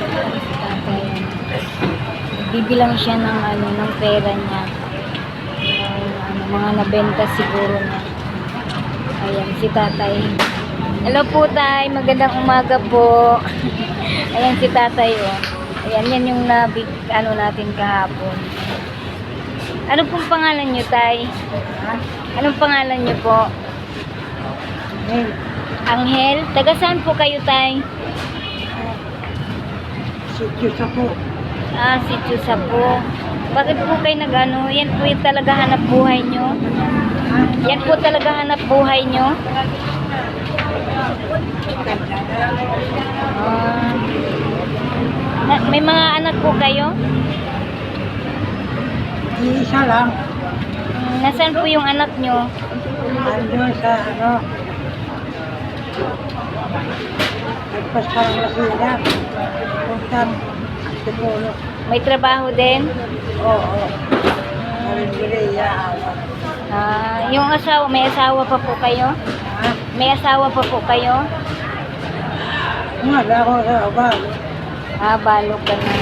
Si tatay. Bibilang siya ng ano, ng pera niya. Mga nabenta siguro niya. Ayan, si tatay. Hello po, tay. Magandang umaga po. Ayan si tatay, oh. Ayan, yan yung ano natin kahapon. Ano pong pangalan niyo, tay? Anong pangalan niyo po? Angel. Taga saan po kayo, tay? Sityo sa po. Sityo Sapo. Bakit po kayo nag-ano? Yan po yung talaga hanap buhay nyo? Yan po talaga hanap buhay nyo? May mga anak po kayo? Isa lang. Nasaan po yung anak nyo? Andun sa ano. Nagpasarang na sila. Puntang Antipolo. May trabaho din? Oo. Nalibiriya. Yung asawa, may asawa pa po kayo? Ha? May asawa pa po kayo? Wala ko sa abalo. Balo ka na.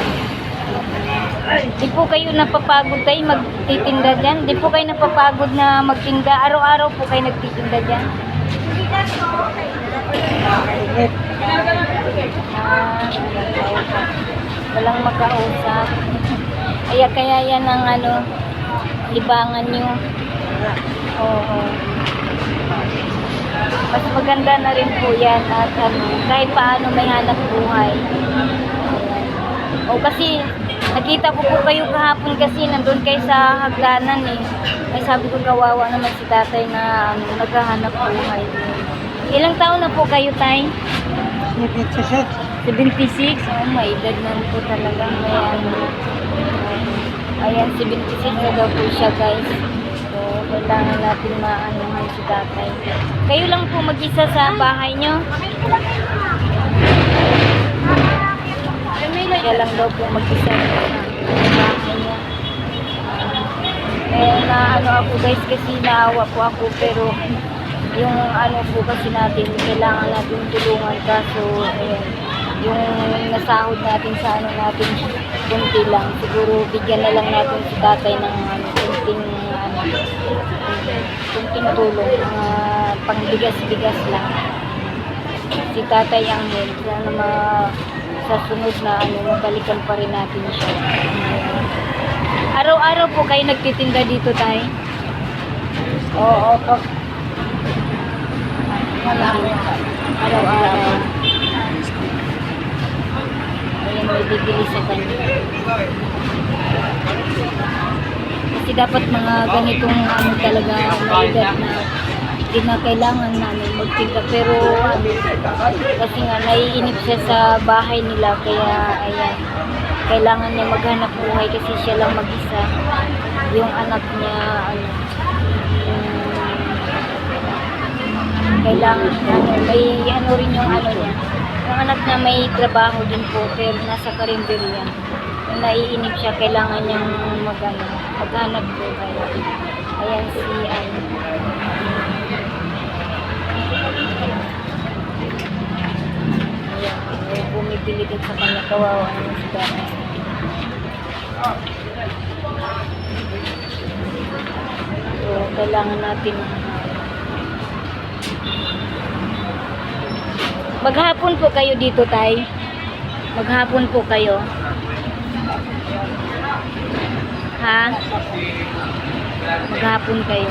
Di po kayo napapagod tayo magtitinda dyan? Di po kayo napapagod na magtinda? Araw-araw po kayo nagtitinda dyan? Nakainit. Walang makausap. Kaya yan ang ano, libangan nyo. Oo. Mas maganda na rin po yan at ano, kahit paano may hanap buhay. O kasi nakita ko po kayo kahapon kasi nandun kayo sa hagdanan eh. Ay sabi ko kawawa naman si tatay na ano, naghahanap buhay. Ilang taon na po kayo, tay? 76. 76? Oh, may edad na po talaga. Ayan, 76 na daw po siya, guys. So, kailangan natin maanohan si tatay. Kayo lang po mag-isa sa bahay nyo? Siya lang daw po mag-isa sa bahay niya. Naano ako, guys, kasi naawa po ako, pero yung ano po kasi natin, kailangan natin tulungan kaso yung nasahod natin sa ano natin kunti lang, siguro bigyan na lang natin si tatay ng kunting tulong, pangbigas-bigas lang si tatay ang sana sa sunod na ano, mabalikan pa rin natin siya. Araw-araw po kayo nagtitinda dito, tay? Oo, pag Araw-araw. Ayan, may bibili sa kanya. Kasi dapat mga ganitong ano talaga na edad na hindi na kailangan namin magtinda. Pero ano, kasi nga naiinip siya sa bahay nila. Kaya ayan, kailangan niya maghanap buhay kasi siya lang mag-isa. Yung anak niya, ano, kailangan ano, may ano rin yung ano niya. Yung anak niya may trabaho din po pero nasa karinderya. Kung naiinip siya, kailangan niyang maghanap buhay. Ayan si ano. Ayan, bumibili din sa kanya, kawawa naman si Dana. So, kailangan natin maghapon po kayo dito, tay? Maghapon po kayo? Ha? Maghapon kayo?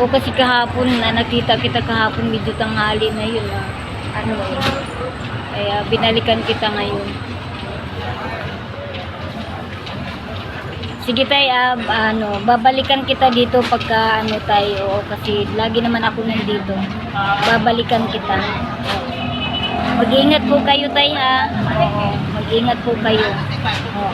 O kasi kahapon na nakita kita kahapon medyo tanghali na yun. Ano eh. Kaya binalikan kita ngayon. Sige tay, ano, babalikan kita dito pagka ano tayo, kasi lagi naman ako nandito. Babalikan kita. Mag-ingat po kayo tay ha. Oo, mag-ingat po kayo. Oo.